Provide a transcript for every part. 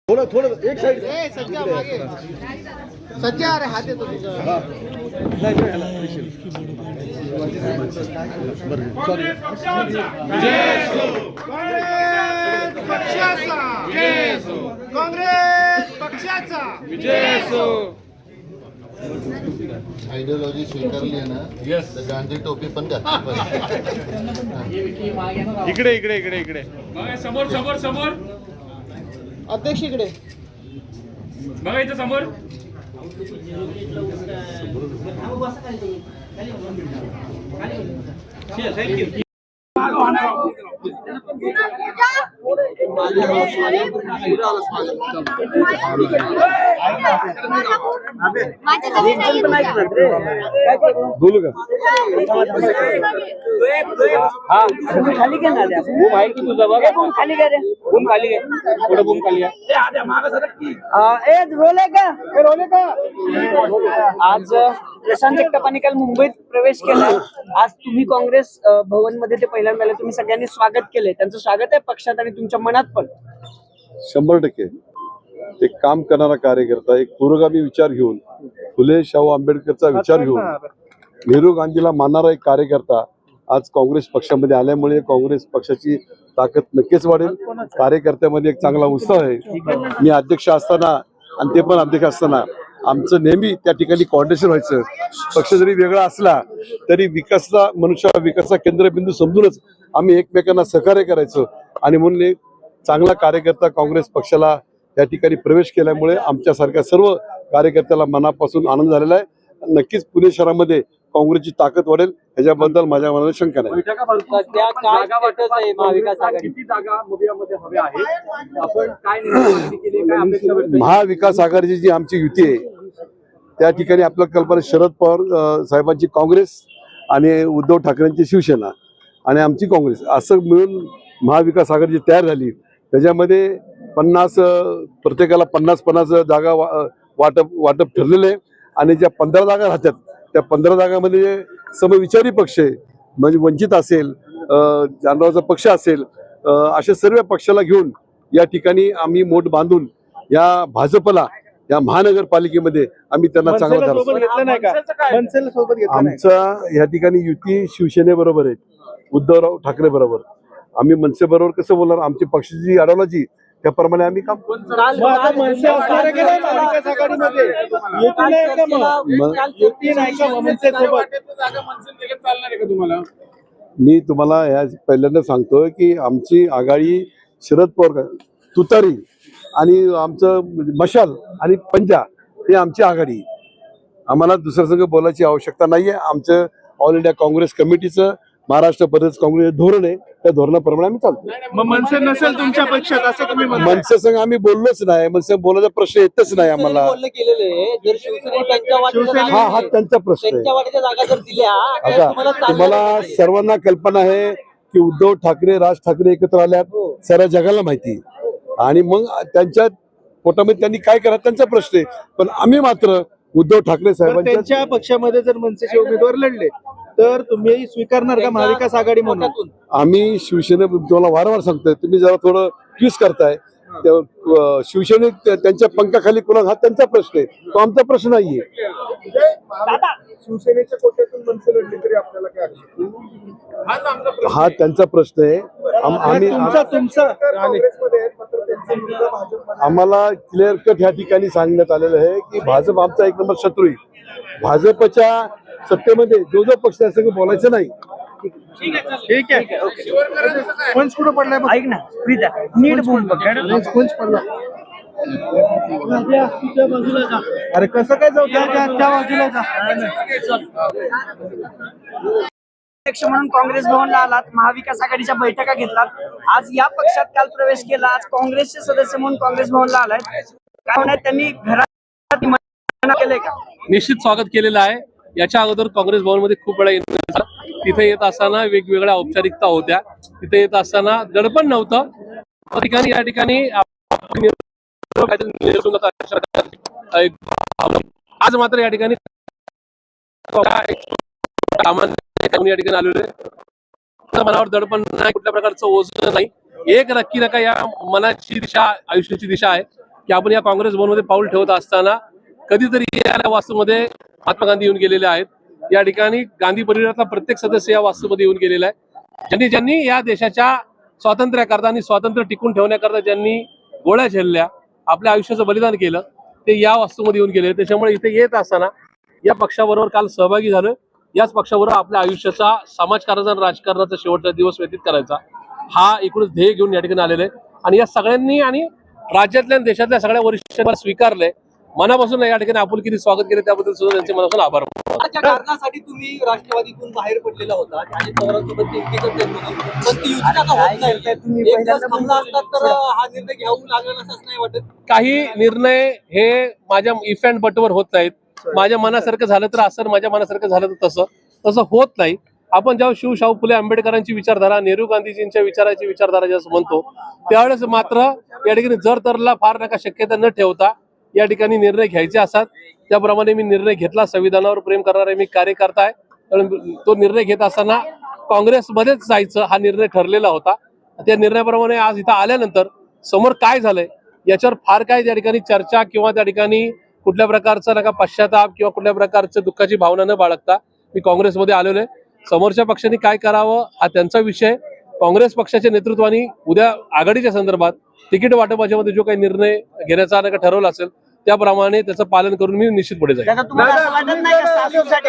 थोड़ा थोड़ा एक साइड सज्जा मागे सज्जा अरे हात येतो तुझा सॉरी काँग्रेस पक्षाचा आयडियोलॉजी स्वीकारली आहे ना तर गांधी टोपी पण घातली इकडे इकडे इकडे इकडे समोर समोर समोर अध्यक्ष इकडे बघा इथं समोर बोलू का खाली घे ना बूम आहे की तुझा बघ बूम खाली घे रे बूम खाली घे थोडं बूम खाली घे ए रोले का आज प्रशांत जगतापांनी काल मुंबईत प्रवेश केला. आज तुम्ही काँग्रेस भवन मध्ये ते पहिल्यांदा आले, तुम्ही सगळ्यांनी स्वागत केले. त्यांचं स्वागत आहे पक्षात आणि तुमच्या मनात पण. 100% एक काम करणारा कार्यकर्ता, एक पुरोगामी विचार घेऊन, फुले शाहू आंबेडकरचा विचार घेऊन, नेहरू गांधीला मानणारा एक कार्यकर्ता आज काँग्रेस पक्षामध्ये आल्यामुळे काँग्रेस पक्षाची ताकद नक्कीच वाढेल. कार्यकर्त्यामध्ये एक चांगला उत्साह आहे. मी अध्यक्ष असताना आणि ते पण अध्यक्ष असताना आमचं नेहमी त्या ठिकाणी कॉर्डिनेशन व्हायचं. पक्ष जरी वेगळा असला तरी विकासाचा केंद्रबिंदू समजूनच आम्ही एकमेकांना सहकार्य करायचो. आणि म्हणून एक चांगला कार्यकर्ता काँग्रेस पक्षाला या ठिकाणी प्रवेश केल्यामुळे आमच्यासारख्या सर्व कार्यकर्त्याला मनापासून आनंद झालेला आहे. नक्कीच पुणे शहरामध्ये काँग्रेसची ताकद वाढेल ह्याच्याबद्दल माझ्या मनात शंका नाही. सध्या काय स्टेटस आहे महाविकास आघाडी? किती जागा मोबियामध्ये हव्या आहेत? आपण काय निर्णय केले, काय अपेक्षा व्यक्त केली? महाविकास आघाडीची जी आमची युती आहे त्या ठिकाणी आपल्या कल्पना शरद पवार साहेबांची काँग्रेस आणि उद्धव ठाकरेंची शिवसेना आणि आमची काँग्रेस असं मिळून महाविकास आघाडी तयार झाली. त्याच्यामध्ये 50 प्रत्येकाला 50 जागा वाटप ठरलेले आहे. आणि ज्या 15 जागा राहतात त्या 15 जागामध्ये समविचारी पक्ष आहे, म्हणजे वंचित असेल, जानरावचा पक्ष असेल, अशा सर्व पक्षाला घेऊन या ठिकाणी आम्ही मोठ बांधून या भाजपला या महानगरपालिकेमध्ये आम्ही त्यांना चांगला आमचा या ठिकाणी युती शिवसेनेबरोबर आहे, उद्धवराव ठाकरे बरोबर. आम्ही मनसे बरोबर कसं बोलणार? आमची पक्षाची आयडियोलॉजी त्याप्रमाणे आम्ही काम मी तुम्हाला या पहिल्यांदा सांगतोय की आमची आघाडी शरद पवार तुतारी आणि आमचं मशाल आणि पंजा हे आमची आघाडी. आम्हाला दुसऱ्या संघ बोलायची आवश्यकता नाहीये. आमचं ऑल इंडिया काँग्रेस कमिटीचं महाराष्ट्र प्रदेश काँग्रेस धोरण आहे, त्या धोरणाप्रमाणे आम्ही चालतो. मनसे नसेल तुमच्या पक्षात असं तुम्ही मनसे संघ आम्ही बोललोच नाही. मनसे बोलायचा प्रश्न येतच नाही आम्हाला. हा त्यांचा प्रश्न आहे. आता तुम्हाला सर्वांना कल्पना आहे की उद्धव ठाकरे राज ठाकरे एकत्र आल्यात साऱ्या जगाला माहिती. आणि मग त्यांच्या पोटामध्ये त्यांनी काय करा त्यांचा प्रश्न आहे. पण आम्ही मात्र उद्धव ठाकरे साहेबांच्या त्यांच्या पक्षामध्ये जर मनसेचे उमेदवार लढले तर तुम्ही स्वीकारणार का महाविकास आघाडी म्हणून? आम्ही शिवसेने तुम्हाला वारंवार सांगतोय, तुम्ही जरा थोडं ट्विस्ट करताय. शिवसेने त्यांच्या पंखाखाली कोणा हा त्यांचा प्रश्न आहे, तो आमचा प्रश्न नाहीये. शिवसेनेच्या कोट्यातून मनसे लढली तरी आपल्याला काय हा त्यांचा प्रश्न आहे. आम्हाला क्लिअर कट ह्या ठिकाणी सांगण्यात आलेलं आहे की भाजप आमचा एक नंबर शत्रू आहे. भाजपच्या सत्तेमध्ये जो पक्ष असं बोलायचं नाही. ठीक आहे. पंच कुठं पडलाय ऐक ना प्रीता नीट बोल बघ. पंच पडला. अरे कसं काय जाऊ त्या बाजूला जा. अध्यक्ष म्हणून काँग्रेस भवनला आलात, महाविकास आघाडीच्या बैठका घेतलात, आज या पक्षात काल प्रवेश केला, आज काँग्रेसचे सदस्य म्हणून काँग्रेस भवनला आलाय. काय म्हणत त्यांनी घरात केलंय का? निश्चित स्वागत केलेलं आहे. याच्या अगोदर काँग्रेस भवनमध्ये खूप वेळा येत, तिथे येत असताना वेगवेगळ्या औपचारिकता होत्या. तिथे येत असताना दडपण नव्हतं. या ठिकाणी आज मात्र या ठिकाणी या ठिकाणी आलेलो आहे. मनावर दडपण नाही, कुठल्या प्रकारचं ओझं नाही. एक नक्की नका, या मनाची दिशा आयुष्याची दिशा आहे. की आपण या काँग्रेस भवनमध्ये पाऊल ठेवत असताना कधीतरी या वास्तूमध्ये महात्मा गांधी येऊन गेलेले आहेत. या ठिकाणी गांधी परिवाराचा प्रत्येक सदस्य या वास्तूमध्ये येऊन गेलेला आहे. ज्यांनी या देशाच्या स्वातंत्र्याकरता आणि स्वातंत्र्य टिकून ठेवण्याकरता ज्यांनी गोळ्या झेलल्या, आपल्या आयुष्याचं बलिदान केलं, ते या वास्तूमध्ये येऊन गेले. त्याच्यामुळे इथे येत असताना या पक्षाबरोबर काल सहभागी झालं. याच पक्षाबरोबर आपल्या आयुष्याचा समाजकारणाचा आणि राजकारणाचा शेवटचा दिवस व्यतीत करायचा हा एकूणच ध्येय घेऊन या ठिकाणी आलेलं आहे. आणि या सगळ्यांनी आणि राज्यातल्या आणि देशातल्या सगळ्या वरिष्ठांना स्वीकारलंय. मनापासून या ठिकाणी आपुलकीने स्वागत केले, त्याबद्दल सुद्धा त्यांचे मनापासून आभार. त्या कारणासाठी तुम्ही राष्ट्रवादीतून बाहेर पडलेला होता आणि पवारांसोबत ती युती करते म्हणून, पण ती युती आता होत नाही. एक दिवस थांबला असतात तर हा निर्णय घ्यावं लागला असंच नाही वाटत? काही निर्णय हे माझ्या इफ अँड बटवर होत नाहीत. माझ्या मनासारखं झालं तर असं, माझ्या मनासारखं झालं तर तसं होत नाही. आपण जेव्हा शाहू फुले आंबेडकरांची विचारधारा, नेहरू गांधीजींच्या विचाराची विचारधारा ज्यावेळेस म्हणतो, त्यावेळेस मात्र या ठिकाणी जर तरला फार नका शक्यता न ठेवता या ठिकाणी निर्णय घ्यायचे असतात. त्याप्रमाणे मी निर्णय घेतला. संविधानावर प्रेम करणारा मी कार्यकर्ता आहे. कारण तो निर्णय घेत असताना काँग्रेसमध्येच जायचं हा निर्णय ठरलेला होता. त्या निर्णयाप्रमाणे आज इथं आल्यानंतर समोर काय झालंय याच्यावर फार काय त्या ठिकाणी चर्चा किंवा त्या ठिकाणी कुठल्या प्रकारचा नका पश्चाताप किंवा कुठल्या प्रकारचं दुःखाची भावना न बाळगता मी काँग्रेसमध्ये आलेलो आहे. समोरच्या पक्षाने काय करावं हा त्यांचा विषय. काँग्रेस पक्षाच्या नेतृत्वाने उद्या आघाडीच्या संदर्भात तिकीट वाटपाच्यामध्ये जो काही निर्णय घेण्याचा नका ठरवला असेल त्याप्रमाणे त्याचं पालन करून मी निश्चित पुढे जाईल.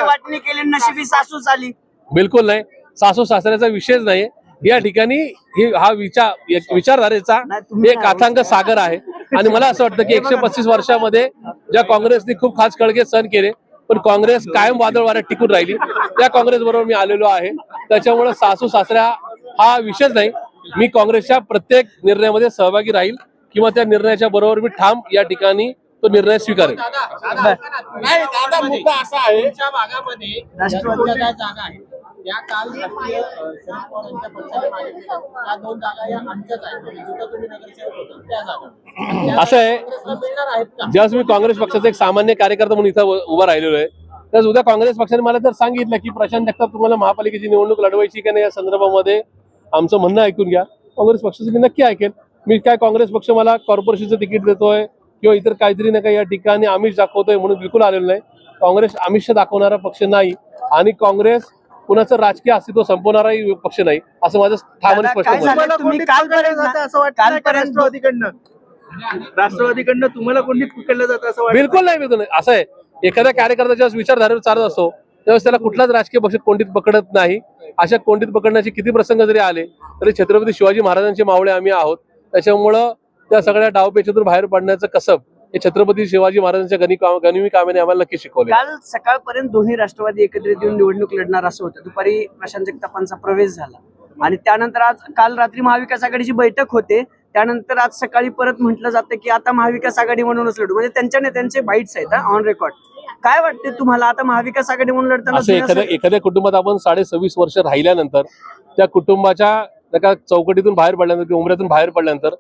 वाटणी केली, नशिबी सासू झाली? बिलकुल नाही. सासू सासऱ्याचा विषयच नाही. या ठिकाणी हा विचारधारेचा एक अथांग सागर आहे. आणि मला असं वाटतं की 135 वर्षामध्ये ज्या काँग्रेसने खूप खास कळगे सण केले, पण काँग्रेस कायम वादळ वाऱ्यात टिकून राहिली. त्या काँग्रेस बरोबर मी आलेलो आहे. त्याच्यामुळे सासू सासऱ्या हा विषयच नाही. मी काँग्रेसच्या प्रत्येक निर्णयामध्ये सहभागी राहील किंवा त्या निर्णयाच्या बरोबर मी ठाम या ठिकाणी तो निर्णय स्वीकारेल. नाही दादा, मुद्दा असा आहे तुमच्या भागामध्ये राष्ट्रवादीच्या ज्या जागा आहेत त्या काल राष्ट्रीय शरद पवार यांच्या पक्षाने मागितल्या, त्या 2 जागा या आमच्याच आहेत. जिथं तुम्ही नगरसेवक होता त्या जागा असं आहे, काँग्रेसला मिळणार आहेत का? ज्यावेळेस मी काँग्रेस पक्षाचा एक सामान्य कार्यकर्ता म्हणून इथं उभा राहिलेलो आहे, तर उद्या काँग्रेस पक्षाने मला जर सांगितलं की प्रशांत जगताप तुम्हाला महापालिकेची निवडणूक लढवायची की नाही या संदर्भामध्ये आमचं म्हणणं ऐकून घ्या, काँग्रेस पक्षाचं मी नक्की ऐकेल. मी काय काँग्रेस पक्ष मला कॉर्पोरेशनचं तिकीट देतोय किंवा इतर काहीतरी नका या ठिकाणी आमिष दाखवतोय म्हणून बिलकुल आलेलं नाही. काँग्रेस आमिष दाखवणारा पक्ष नाही आणि काँग्रेस कुणाचं राजकीय अस्तित्व संपवणाराही पक्ष नाही, असं माझं ठाम स्पष्ट मत आहे. राष्ट्रवादीकडनं तुम्हाला कोंडीत पकडलं जातं असं वाटतं? बिलकुल नाही, बिलकुल नाही. असं आहे, एखाद्या कार्यकर्ता ज्यावेळेस विचारधारेवर चालत असतो त्यावेळेस त्याला कुठलाच राजकीय पक्ष कोंडीत पकडत नाही. अशा कोंडीत पकडण्याचे किती प्रसंग जरी आले तरी छत्रपती शिवाजी महाराजांचे मावळे आम्ही आहोत. त्याच्यामुळं त्या सगळ्या डावपेचीतून बाहेर पडण्याचं कसब हे छत्रपती शिवाजी महाराजांच्या गनिमी कामाने आम्हाला नक्की शिकवले. काल सकाळपर्यंत दोन्ही राष्ट्रवादी एकत्रित येऊन निवडणूक लढणार असं होतं. दुपारी प्रशांत जगतापांचा प्रवेश झाला आणि त्यानंतर काल रात्री महाविकास आघाडीची बैठक होते. त्यानंतर आज सकाळी परत म्हटलं जातं की आता महाविकास आघाडी म्हणूनच लढू, म्हणजे त्यांच्या नेत्यांचे बाईट्स आहेत ऑन रेकॉर्ड. काय वाटते तुम्हाला आता महाविकास आघाडी म्हणून लढताना? एखाद्या कुटुंबात आपण 26.5 वर्ष राहिल्यानंतर त्या कुटुंबाच्या चौकटीतून बाहेर पडल्यानंतर किंवा उमऱ्यातून बाहेर पडल्यानंतर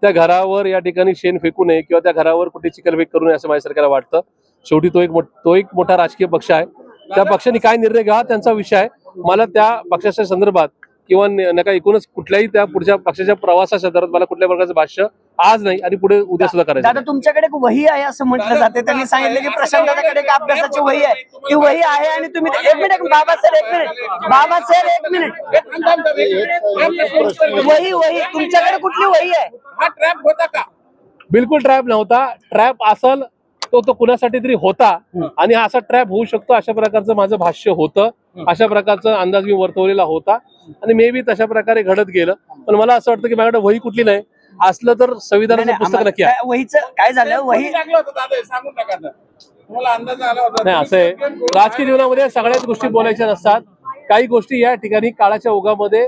त्या घरावर या ठिकाणी शेण फेकू नये किंवा त्या घरावर कुठे चिखलफेक करू नये असं माझ्या सरकारला वाटतं. शेवटी तो एक मोठा राजकीय पक्ष आहे. त्या पक्षाने काय निर्णय घ्यावा त्यांचा विषय आहे. मला त्या पक्षाच्या संदर्भात किंवा नका एकूणच कुठल्याही त्या पुढच्या पक्षाच्या प्रवासाच्या संदर्भात मला कुठल्या प्रकारचं भाष्य आज नाही आणि पुढे उद्या सुद्धा करायचं. दादा तुमच्याकडे एक वही आहे असं म्हटलं जाते. त्यांनी सांगितलं की प्रशांत दादाकडे एक अभ्यासाची वही आहे. ती वही आहे आणि तुम्ही एक मिनिट बाबा सर एक मिनिट वही तुमच्याकडे कुठली वही आहे? हा ट्रॅप होता का? बिलकुल ट्रॅप नव्हता. ट्रॅप असल तो कुणासाठी तरी होता आणि असा ट्रॅप होऊ शकतो अशा प्रकारचं माझं भाष्य होतं. अशा प्रकारचा अंदाज मी वर्तवलेला होता आणि मे बी तशा प्रकारे घडत गेलं. पण मला असं वाटतं की माझ्याकडे वही कुठली नाही, असलं तर संविधानाचं पुस्तक नक्की आहे. वहीचं काय झालं? वही लागलं होतं दादा, सांगून टाका ना. तुम्हाला अंदाज आला होता? नाही, असं आहे, राजकीय जीवनामध्ये सगळ्याच गोष्टी बोलायच्या नसतात. काही गोष्टी या ठिकाणी काळाच्या ओघामध्ये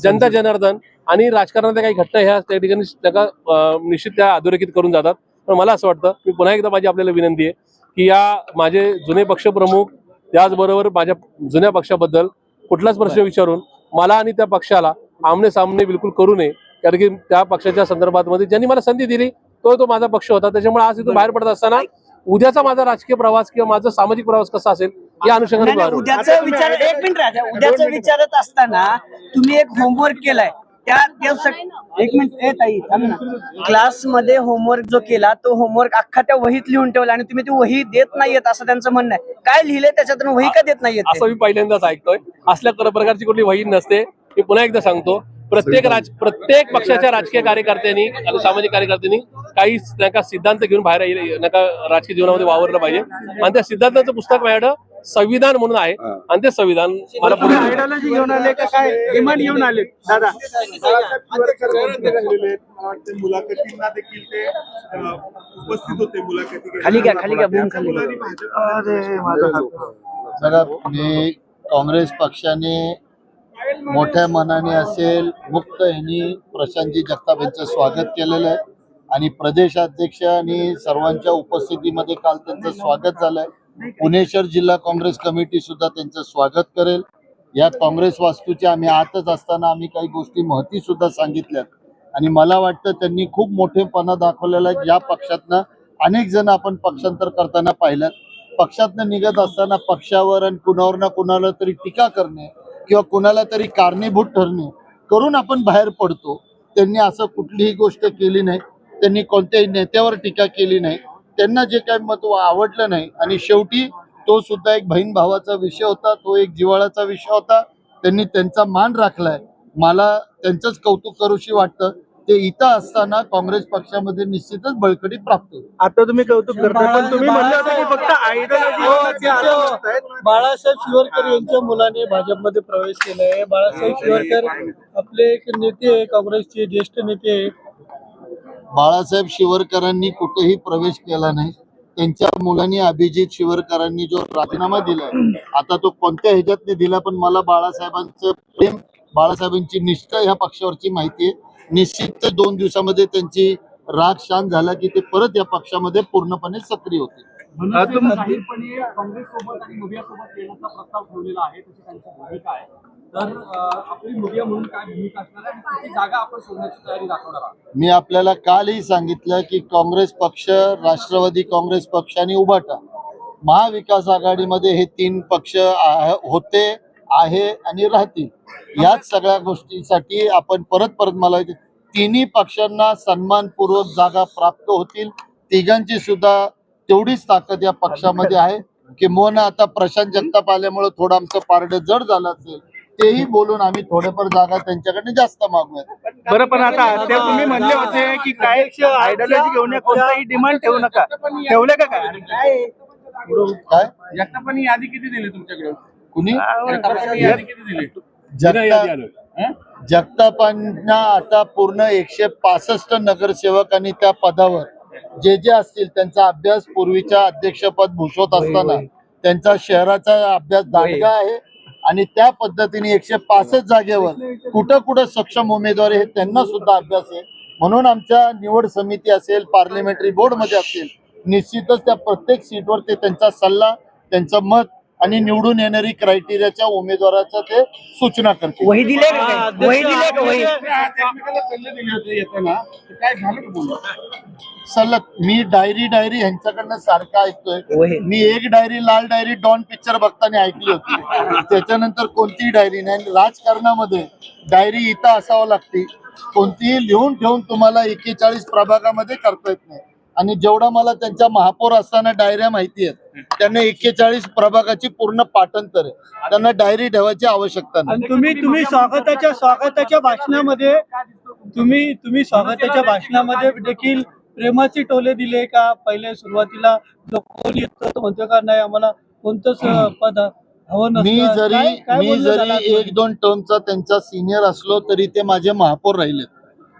जनता जनार्दन आणि राजकारणाच्या काही घटना ह्या त्या ठिकाणी निश्चित त्या अधोरेखित करून जातात. पण मला असं वाटतं, मी पुन्हा एकदा माझी आपल्याला विनंती आहे की या माझे जुने पक्षप्रमुख त्याचबरोबर माझ्या जुन्या पक्षाबद्दल कुठलाच प्रश्न विचारून मला आणि त्या पक्षाला आमने सामने बिलकुल करू नये. कारण की त्या पक्षाच्या संदर्भात मध्ये ज्यांनी मला संधी दिली तो माझा पक्ष होता. त्याच्यामुळे आज इथून बाहेर पडत असताना उद्याचा माझा राजकीय प्रवास किंवा माझा सामाजिक प्रवास कसा असेल या अनुषंगाने उद्याचं विचारत असताना तुम्ही एक होमवर्क केलाय एक मिनिट ताई थांब ना. क्लासमध्ये होमवर्क जो केला तो होमवर्क अख्खा त्या वहीत लिहून ठेवला आणि तुम्ही ती वही देत नाहीयेत असं त्यांचं म्हणणं आहे. काय लिहिलंय त्याच्यातून वही का देत नाहीयेत ते? असं मी पहिल्यांदाच ऐकतोय. असल्या प्रकारची कुठली वही नसते. मी पुन्हा एकदा सांगतो, प्रत्येक पक्षाच्या राजकीय कार्यकर्त्यांनी आणि सामाजिक कार्यकर्त्यांनी काही नका सिद्धांत घेऊन बाहेर नका राजकीय जीवनामध्ये वावरलं पाहिजे. आणि त्या सिद्धांताचं पुस्तक माझ्याकडं संविधान म्हणून आहे आणि ते संविधान मला पुढे आयडियोलॉजी घेऊन आले का काय डिमांड घेऊन आले दादा? मुलाखतींना देखील ते उपस्थित होते. मुलाखती खाली घ्या बूम खाली घ्या. अरे माझा बघा, मी काँग्रेस पक्षाने मोठ्या मनाने असेल मुक्त यांनी प्रशांतजी जगताप यांचं स्वागत केलेलं आहे आणि प्रदेशाध्यक्ष आणि सर्वांच्या उपस्थितीमध्ये काल त्यांचं स्वागत झालंय. पुणे शहर जिल्हा काँग्रेस कमिटी सुद्धा त्यांचं स्वागत करेल. या काँग्रेस वास्तूच्या आम्ही आतच असताना आम्ही काही गोष्टी महती सुद्धा सांगितल्यात आणि मला वाटतं त्यांनी खूप मोठेपणा दाखवलेला आहे. या पक्षातनं अनेक जण आपण पक्षांतर करताना पाहिल्यात. पक्षातनं निघत असताना पक्षावर आणि कुणावर ना कुणाला तरी टीका करणे किंवा कुणाला तरी कारणीभूत ठरणे करून आपण बाहेर पडतो. त्यांनी असं कुठलीही गोष्ट केली नाही. त्यांनी कोणत्याही नेत्यावर टीका केली नाही. त्यांना जे काही मत आवडलं नाही आणि शेवटी तो सुद्धा एक बहीण भावाचा विषय होता, तो एक जिव्हाळ्याचा विषय होता. त्यांनी त्यांचा मान राखलाय. मला त्यांचंच कौतुक करूशी वाटतं. ते इथं असताना काँग्रेस पक्षामध्ये निश्चितच बळकटी प्राप्त होती. आता तुम्ही कौतुक करता पण तुम्ही म्हणलं होतं की फक्त आयडियोलॉजी. बाळासाहेब शिवरकर यांच्या मुलाने भाजपमध्ये प्रवेश केलाय. बाळासाहेब शिवरकर आपले एक नेते आहे, काँग्रेसचे ज्येष्ठ नेते आहे. बाळासाहेब शिवरकरांनी कुठेही प्रवेश केला नाही. त्यांच्या मुलांनी अभिजित शिवरकरांनी जो राजीनामा दिलाय, आता तो कोणत्या ह्याच्यातने दिला, पण मला बाळासाहेबांचं प्रेम, बाळासाहेबांची निष्ठा ह्या पक्षावरची माहिती आहे. निश्चित 2 दिवसामध्ये त्यांची राग शांत झाला की ते परत या पक्षामध्ये पूर्णपणे सक्रिय होते. काँग्रेस सोबत आणि मुबिया सोबत येण्याचा प्रस्ताव ठेवलेला आहे, तशी त्यांची भूमिका आहे. तर आपली मुबिया म्हणून काय भूमिका असणार आहे आणि किती जागा आपण सोडण्याची तयारी दाखवणार आहात? मी आपल्याला कालही सांगितलं की काँग्रेस पक्ष, राष्ट्रवादी काँग्रेस पक्ष आणि उभाटा महाविकास आघाडीमध्ये हे 3 पक्ष होते, आहे आणि राहतील. याच सगळ्या गोष्टीसाठी आपण परत मला तिन्ही पक्षांना सन्मानपूर्वक जागा प्राप्त होतील. तिघांची सुद्धा तेवढीच ताकद या पक्षामध्ये आहे. किंबहुना आता प्रशांत जगताप आल्यामुळे थोडं आमचं पारडं जड झालं असेल, तेही बोलून आम्ही थोडेफार जागा त्यांच्याकडे जास्त मागूयात. बरं, पण आता ते तुम्ही म्हणले होते की काय आयडियोलॉजी घेऊन कोणताही डिमांड ठेवू नका, ठेवले का काय? काय जगतापांनी यादी किती दिली तुमच्याकडे? कुणी यादी किती दिली? जगतापांना आता पूर्ण 165 नगरसेवक आणि त्या पदावर जे असतील त्यांचा अभ्यास पूर्वीच्या अध्यक्षपद भूषवत असताना त्यांचा शहराचा अभ्यास दांडगा आहे आणि त्या पद्धतीने 165 जागेवर कुठं सक्षम उमेदवार हे त्यांना सुद्धा अभ्यास आहे. म्हणून आमच्या निवड समिती असेल, पार्लमेंटरी बोर्ड मध्ये असेल, निश्चितच त्या प्रत्येक सीटवर ते त्यांचा सल्ला, त्यांचं मत आणि निवडून येणारी क्रायटेरियाच्या उमेदवाराचं ते सूचना करते. वही दिले का काय? वही दिले का वही? सलग मी डायरी ह्यांच्याकडनं सारखं ऐकतोय. मी एक डायरी, लाल डायरी, डॉन पिक्चर बघताना ऐकली होती. त्याच्यानंतर कोणतीही डायरी नाही. राजकारणामध्ये डायरी इथं असावं लागते. कोणतीही लिहून ठेवून तुम्हाला 41 प्रभागामध्ये करता येत नाही. आणि जेवढा मला त्यांच्या महापौर असताना डायऱ्या माहिती आहेत, त्यांना 41 प्रभागाची पूर्ण पाठांतर आहे. त्यांना डायरी ठेवायची आवश्यकता नाही. तुम्ही स्वागताच्या भाषणामध्ये तुम्ही स्वागताच्या भाषणामध्ये देखील प्रेमाची टोले दिले का? पहिले सुरुवातीला जो कोण येतो तो म्हणतो का नाही आम्हाला कोणतंच पद हवं नसतं. मी जरी 1-2 टर्मचा त्यांचा सिनियर असलो तरी ते माझे महापौर राहिलेत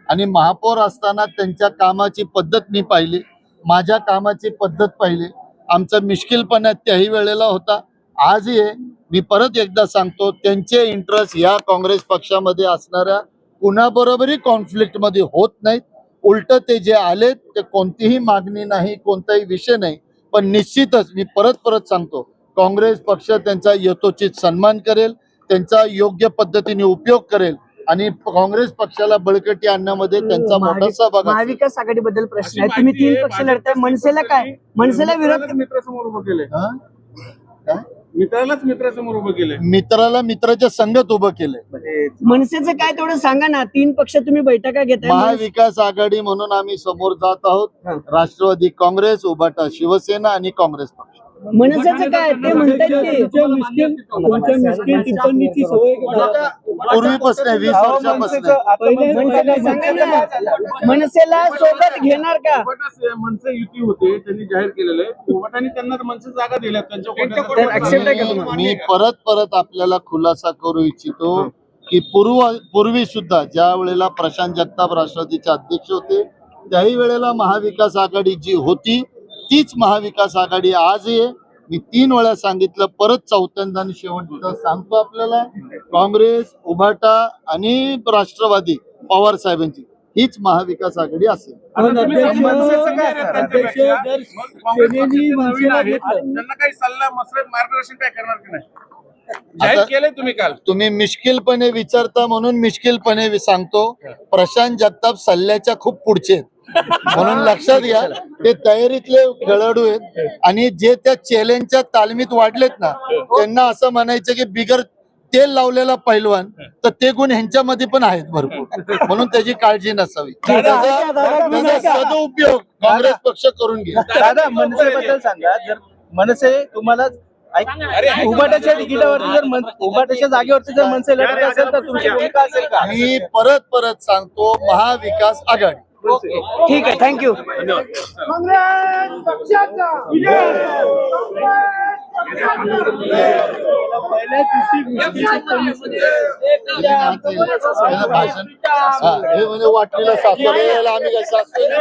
आणि महापौर असताना त्यांच्या कामाची पद्धत मी पाहिली, माझ्या कामाची पद्धत पाहिली. आमचा मिश्किलपणा त्याही वेळेला होता, आजही आहे. मी परत एकदा सांगतो, त्यांचे इंटरेस्ट या काँग्रेस पक्षामध्ये असणाऱ्या कुणाबरोबरही कॉन्फ्लिक्टमध्ये होत नाहीत. उलट ते जे आलेत ते कोणतीही मागणी नाही, कोणताही विषय नाही. पण निश्चितच मी परत सांगतो, काँग्रेस पक्ष त्यांचा यथोचित सन्मान करेल, त्यांचा योग्य पद्धतीने उपयोग करेल आणि काँग्रेस पक्षाला बळकटी आणण्यामध्ये त्यांचा मोठा सहभाग असेल. महाविकास आघाडीबद्दल प्रश्न आहे. तुम्ही 3 पक्ष लढताय, मनसेला काय? मनसेला विरोध मित्रासमोर उभं केलंय. काय मित्रालाच मित्रासमोर उभं केलंय. मित्राला मित्राच्या संगत उभं केलंय. मनसेचं काय तेवढं सांगा ना, 3 पक्ष तुम्ही बैठका घेताय. महाविकास आघाडी म्हणून आम्ही समोर जात आहोत. राष्ट्रवादी काँग्रेस, उभाटा शिवसेना आणि काँग्रेस पक्ष. मनसेचं काय ते म्हणतायत की तुमच्या मिस्किन टिप्पणीची सवय का? पूर्वीपासून 20 वर्षापासून मनसेला सांगा ना, मनसेला सोबत घेणार का? मनसे युती होते त्यांनी जाहीर केलेलं आहे. उभाटाने त्यांना मनसे जागा दिल्या त्यांच्या तर accept आहे का तुम्हाला? मी परत आपल्याला खुलासा करू इच्छितो की पूर्वी सुद्धा ज्या वेळेला प्रशांत जगताप राष्ट्रवादीचे अध्यक्ष होते त्याही वेळेला महाविकास आघाडी जी होती तीच महाविकास आघाडी आज आहे. मी 3 वेळा सांगितलं, परत चौथ्यांदा आणि शेवटचं सांगतो आपल्याला, काँग्रेस, उभाटा आणि राष्ट्रवादी पवार साहेबांची हीच महाविकास आघाडी असेल. मनसेचं काय अध्यक्ष जर सेनेनी मनसेला घेतलं, त्यांना काही सल्ला मसरत मार्गदर्शन काय करणार की नाही जाहीर आता केलंय तुम्ही काल. तुम्ही मिश्किलपणे विचारता म्हणून मिश्किलपणे सांगतो, प्रशांत जगताप सल्ल्याच्या खूप पुढचे आहेत. म्हणून लक्षात घ्या, ते तयारीतले खेळाडू आहेत आणि जे त्या चॅलेंजच्या तालमीत वाढलेत ना त्यांना असं म्हणायचं की बिगर तेल लावलेला पैलवान, तर ते गुण ह्यांच्यामध्ये पण आहेत भरपूर. म्हणून त्याची काळजी नसावी. त्याचा सदुपयोग काँग्रेस पक्ष करून घ्या. दादा मनसेबद्दल सांगा. जर मनसे तुम्हाला उभाटाच्या तिकिटावरती जर उभाटाच्या जागेवरती जर मनसे लढत असेल तर तुमची भूमिका असेल का? मी परत सांगतो, महाविकास आघाडी. ठीक आहे, थँक्यू. पहिल्या दिवशी भाषण हे म्हणजे वाटलेलं सासवलेलं आम्ही काय सासवलं